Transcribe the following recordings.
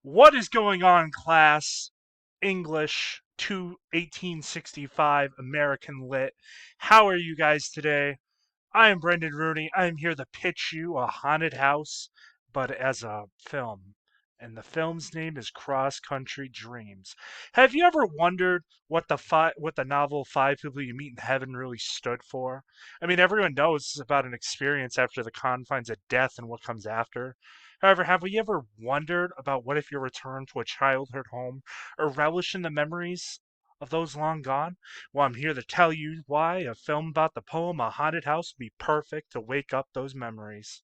What is going on, class? English to 1865 American Lit. How are you guys today? I am Brendan Rooney. I am here to pitch you a haunted house, but as a film. And the film's name is Cross Country Dreams. Have you ever wondered what the novel Five People You Meet in Heaven really stood for? I mean, everyone knows it's about an experience after the confines of death and what comes after. However, have we ever wondered about what if you return to a childhood home or relish in the memories of those long gone? Well, I'm here to tell you why a film about the poem A Haunted House would be perfect to wake up those memories.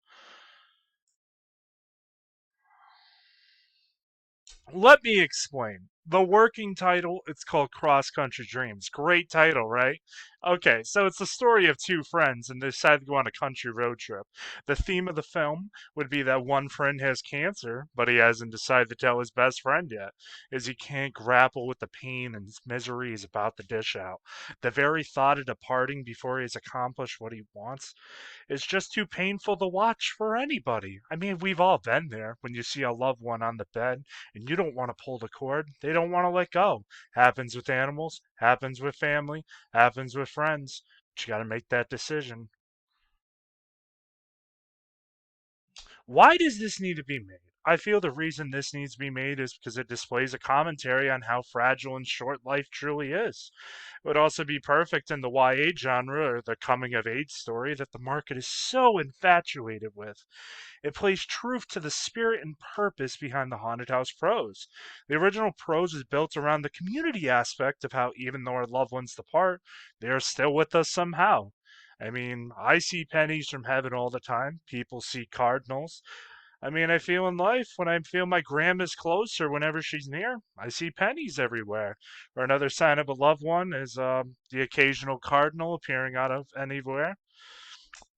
Let me explain. The working title, it's called Cross Country Dreams. Great title, right? Okay, so it's the story of two friends and they decide to go on a country road trip. The theme of the film would be that one friend has cancer, but he hasn't decided to tell his best friend yet, as he can't grapple with the pain and misery he's about to dish out. The very thought of departing before he has accomplished what he wants is just too painful to watch for anybody. I mean, we've all been there when you see a loved one on the bed and you don't want to pull the cord. They don't want to let go. Happens with animals, happens with family, happens with friends. But you got to make that decision. Why does this need to be made? I feel the reason this needs to be made is because it displays a commentary on how fragile and short life truly is. It would also be perfect in the YA genre or the coming of age story that the market is so infatuated with. It plays truth to the spirit and purpose behind the Haunted House prose. The original prose is built around the community aspect of how, even though our loved ones depart, they are still with us somehow. I mean, I see pennies from heaven all the time. People see cardinals. I mean, I feel in life when I feel my grandma's close or whenever she's near, I see pennies everywhere. Or another sign of a loved one is the occasional cardinal appearing out of anywhere.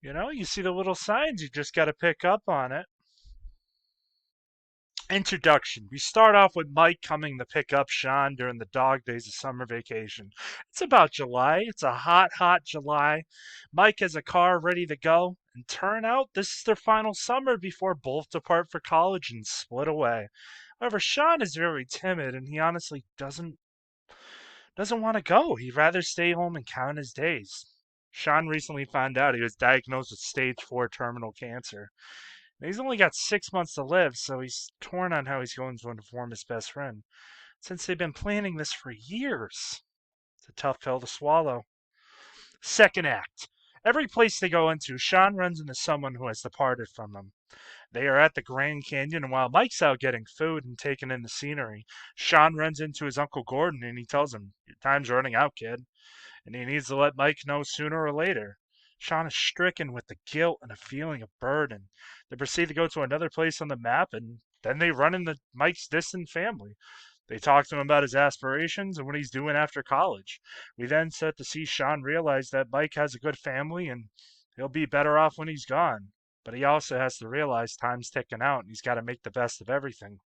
You know, you see the little signs, you just got to pick up on it. Introduction. We start off with Mike coming to pick up Sean during the dog days of summer vacation. It's about July. It's a hot, hot July. Mike has a car ready to go, and turn out this is their final summer before both depart for college and split away. However, Sean is very timid and he honestly doesn't want to go. He'd rather stay home and count his days. Sean recently found out he was diagnosed with stage 4 terminal cancer. He's only got 6 months to live, so he's torn on how he's going to inform his best friend, since they've been planning this for years. It's a tough pill to swallow. Second act. Every place they go into, Sean runs into someone who has departed from him. They are at the Grand Canyon, and while Mike's out getting food and taking in the scenery, Sean runs into his Uncle Gordon and he tells him, "Your time's running out, kid," and he needs to let Mike know sooner or later. Sean is stricken with the guilt and a feeling of burden. They proceed to go to another place on the map, and then they run into Mike's distant family. They talk to him about his aspirations and what he's doing after college. We then set to see Sean realize that Mike has a good family and he'll be better off when he's gone. But he also has to realize time's ticking out and he's got to make the best of everything.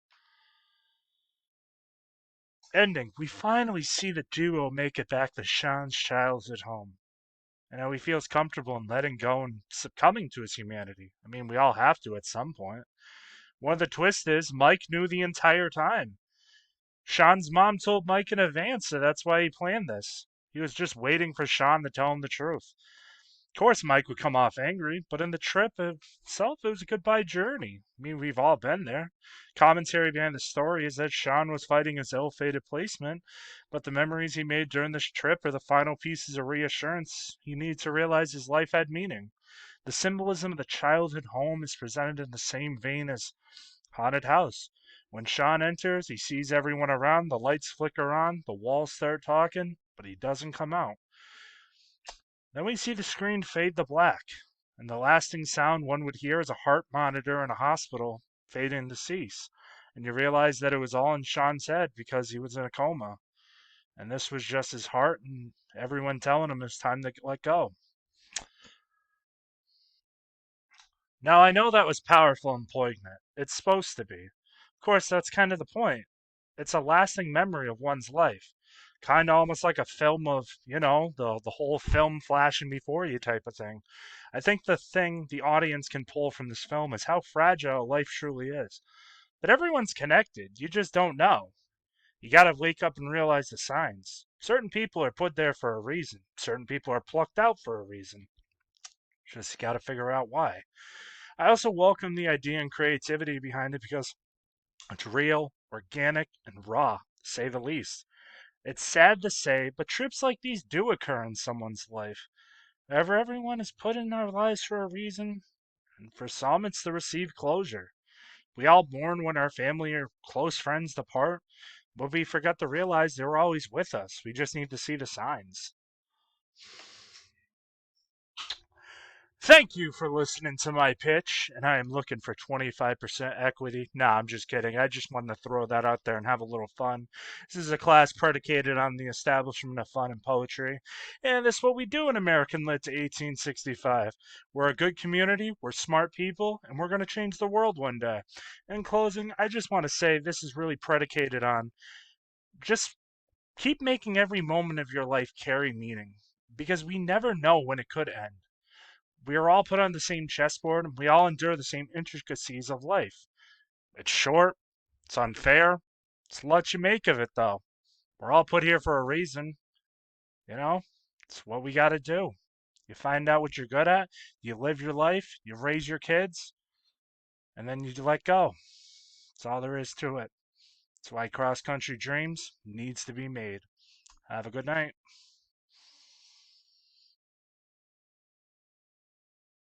Ending. We finally see the duo make it back to Sean's childhood home, and how he feels comfortable in letting go and succumbing to his humanity. I mean, we all have to at some point. One of the twists is Mike knew the entire time. Sean's mom told Mike in advance, so that's why he planned this. He was just waiting for Sean to tell him the truth. Of course, Mike would come off angry, but in the trip itself, it was a goodbye journey. I mean, we've all been there. Commentary behind the story is that Sean was fighting his ill fated placement, but the memories he made during this trip are the final pieces of reassurance he needed to realize his life had meaning. The symbolism of the childhood home is presented in the same vein as Haunted House. When Sean enters, he sees everyone around, the lights flicker on, the walls start talking, but he doesn't come out. Then we see the screen fade to black, and the lasting sound one would hear is a heart monitor in a hospital fading to cease. And you realize that it was all in Sean's head because he was in a coma. And this was just his heart and everyone telling him it's time to let go. Now, I know that was powerful and poignant. It's supposed to be. Of course, that's kind of the point. It's a lasting memory of one's life. Kind of almost like a film of, the whole film flashing before you type of thing. I think the thing the audience can pull from this film is how fragile life truly is. But everyone's connected. You just don't know. You gotta wake up and realize the signs. Certain people are put there for a reason. Certain people are plucked out for a reason. Just gotta figure out why. I also welcome the idea and creativity behind it because it's real, organic, and raw, to say the least. It's sad to say, but trips like these do occur in someone's life. Everyone is put in our lives for a reason, and for some, it's to receive closure. We all mourn when our family or close friends depart, but we forget to realize they were always with us. We just need to see the signs. Thank you for listening to my pitch, and I am looking for 25% equity. Nah, I'm just kidding. I just wanted to throw that out there and have a little fun. This is a class predicated on the establishment of fun and poetry, and this is what we do in American Lit to 1865. We're a good community, we're smart people, and we're going to change the world one day. In closing, I just want to say this is really predicated on just keep making every moment of your life carry meaning, because we never know when it could end. We are all put on the same chessboard and we all endure the same intricacies of life. It's short, it's unfair, it's what you make of it though. We're all put here for a reason, you know? It's what we gotta do. You find out what you're good at, you live your life, you raise your kids, and then you let go. That's all there is to it. That's why Cross Country Dreams needs to be made. Have a good night.